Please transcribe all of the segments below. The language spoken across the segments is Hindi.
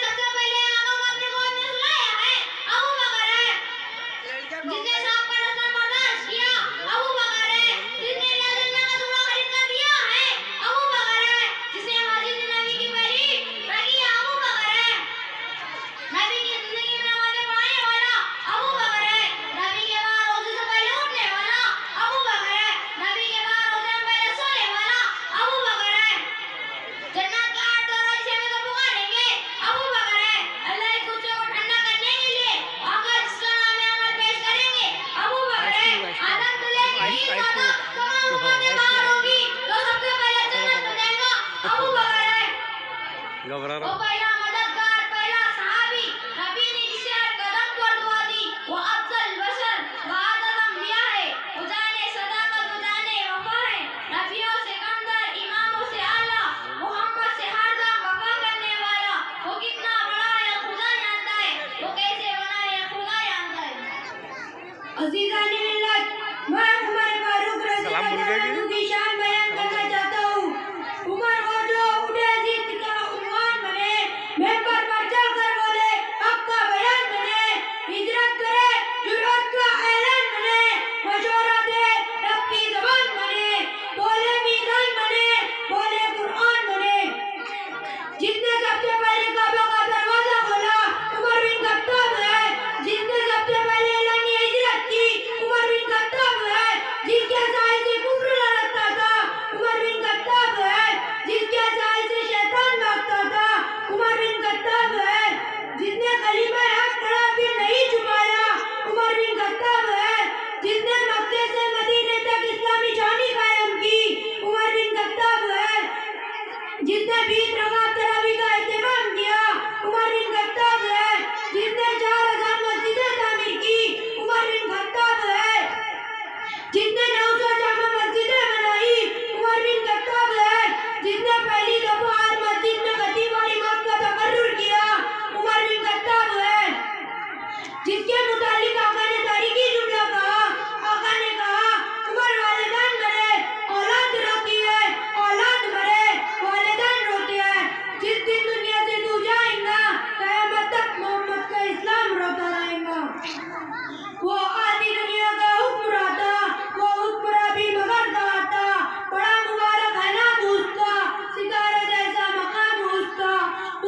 सबसे पहले आका को अपने गोद में सुलाया है, अबू बकर है। जिसने सांप का डंक बर्दाश्त किया, अबू बकर है। जिसने जन्नत का टुकड़ा खरीद कर दिया है, अबू बकर है। जिसने मस्जिद नबी की पहली रखी, अबू बकर है। नबी की जिंदगी में नमाज़ें पढ़ाने वाला, अबू बकर है। नबी के बाद रोज़े से पहले उठने वाला, अबू बकर है। नबी के बाद रोज़े में पहले सोने वाला, अबू बकर है। जन्नत का 8 दरवाजे में तो पुकारेंगे, अबू बकर है। अल्लाह के गुस्से को ठंडा करने के लिए आका जिसका नाम है अमल पेश करेंगे, अबू बकर है। आदम से लेकर ईद तक तमाम उम्मतें बाहर होगी, तो सबसे पहले जन्नत में जाएगा, अबू बकर है। वो पहला मददगार, पहला सहाबी, नबी ने जिसे हर कदम पर दुआ दी, वो अफजल बशर, बहादुर अंबिया है। वो जाने सदाकत, वो जाने वफा है। नबियों से कमतर, इमामों से आला, मोहम्मद से हरदम वफा करने वाला। वो कितना बड़ा है खुदा जानता है, वो कैसे बना है खुदा जानता है। अज़ीज़ान मिल्लत, मैं उमर फारूक रज़ी अल्लाह अन्हु की शान बयान करना चाहता हूँ। उमर वो जो उठे अजीत का उन्वान बने, मेंबर पर चढ़कर बोले हक का बयान बने, हिजरत करे जुर्रत का ऐलान बने, मशवरा दे रब की ज़बान बने, बोले मीज़ान बने, बोले कुरान बने। जिसने सबसे पहले काबा का दरवाजा खोला, उमर बिन खत्ताब है। जिसने सबसे पहले ऐलानी हिजरत की, उमर बिन खत्ताब है। जिसके साए से कुफ्र लड़ता था, उमर बिन खत्ताब है। जिसके साए से शैतान भागता था, उमर बिन खत्ताब है। जिसने कलीमा हक पढ़ा फिर नहीं छुपाया, उमर बिन खत्ताब है। जिसने मक्के से मदीने तक इस्लामी शानी कायम की, उमर बिन खत्ताब है। जिसने 20 रकात तरावी का एहतमाम किया, उमर बिन खत्ताब है। जिसने 4000 मस्जिदें तामीर की, उमर बिन खत्ताब है। जिसने 900 जामा मस्जिदें बनाई, उमर बिन खत्ताब है। जिसने पहली दफा हर मस्जिद में खतीब और इमाम का तकर्रुर किया, उमर बिन खत्ताब है। जिसके मुतालिक आका ने तारीखी जुमला कहा, आका ने कहा उमर वालिदान मरे, औलाद रोती है, औलाद मरे, वालिदान रोते हैं। जिस दिन दुनिया से तू जाएगा, क़यामत तक मोहम्मद का इस्लाम रोता रहेगा। वो आधी दुनिया का हुक्मराता, वो हुक्मरा भी मगर दाता, बड़ा मुबारक है ना उसका, सितारे जैसा मकाम उसका।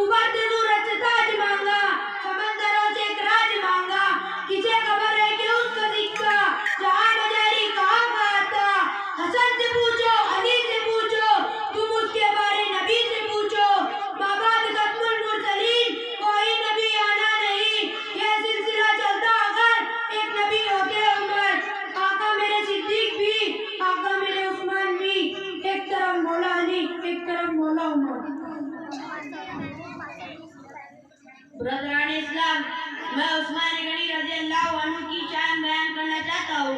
उभरते सूरज से ताज मांगा, समंदरों से एक राज मांगा, किसे खबर है कि उसका सिक्का जहाँ मजारी कहाँ का आता। हसन से पूछो, अली से पूछो, तुम उसके बारे नबी से पूछो। बाबाद कत्मुल मुरसलीन, कोई नबी आना नहीं, ये सिलसिला चलता अगर एक नबी होते उमर। आका मेरे सिद्दीक भी, आका मेरे उस्मान भी, एक तरफ मौला अली, एक तरफ मौला उमर। ब्रदरान इस्लाम, मैं उस्मान गनी रज़ी अल्लाह अन्हु की शान बयान करना चाहता हूँ।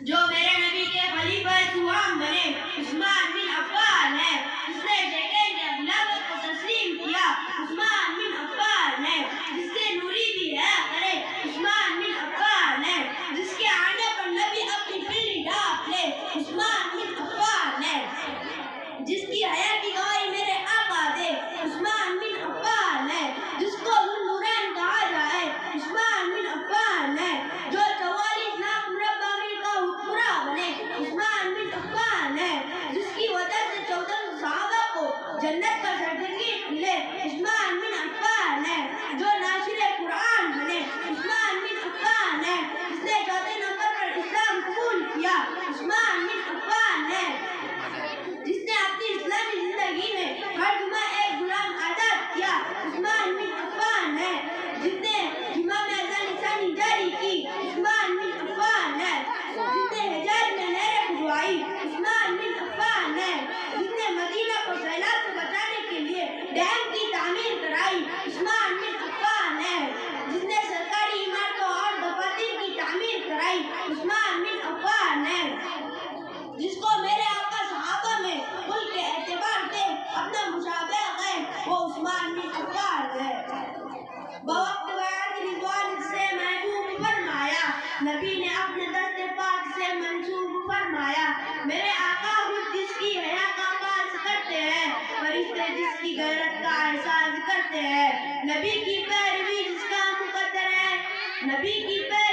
जो मेरे नबी के खलीफा सुहाम बने, उस्मान बिन अफ़्फ़ान है। जिसने सेकंड खिलाफत को तस्लीम किया, उस्मान बिन अफ़्फ़ान है। जिससे नूरी भी है करे, उस्मान बिन अफ़्फ़ान है। जिसके आने पर नबी अपनी पिल्ली ढांप ले, उस्मान बिन अफ़्फ़ान है। जिसकी हया की गवाही मेरे आका दे, उस्मान बिन अफ़्फ़ान है। जिसको ज़ुन्नूरैन कहा जाए, उस्मान बिन अफ़्फ़ान है। जो 44 लाख मुरब्बा मील का हुक्मरान बने, उस्मान बिन अफ़्फ़ान है। जिसकी वजह से 14 सहाबा को जन्नत का सर्टिफिकेट मिले, उस्मान बिन अफ़्फ़ान है। जो नासिरे कुरान बने, उस्मान बिन अफ़्फ़ान है। जिसने चौथे नंबर पर इस्लाम कबूल किया, उस्मान बिन अफ़्फ़ान है। जिसने अपनी इस्लामी जिंदगी में हर जुमा एक गुलाम आजाद किया, उस्मान बिन अफ़्फ़ान है। जिसने जुमा में अज़ान निशानी जारी की, उस्मान बिन अफ़्फ़ान है। जिसने हिजाज में नहरें खुदवाई, उस्मान बिन अफ़्फ़ान है। जिसने मदीना को सैलाब से बचाने के लिए डैम की तामीर कराई, उस्मान बिन अफ़्फ़ान है। जिसने सरकारी इमारतों और दफातर की तामीर कराई, उस्मान बिन अफ़्फ़ान है। जिसको मेरे आका सहाबा में कुल के एतबार से अपना मुशाबह है, वो उस्मान बिन अफ़्फ़ान है। बवक्त बयात रिज़वान से महबूब फरमाया, नबी ने अपने दस्ते पाक से मंसूब फरमाया। मेरे आका खुद जिसकी हया का पास करते हैं, फरिश्ते जिसकी गैरत का एहसास करते करते हैं। नबी की पैरवी जिसका मुकद्दर है, नबी की पैरवी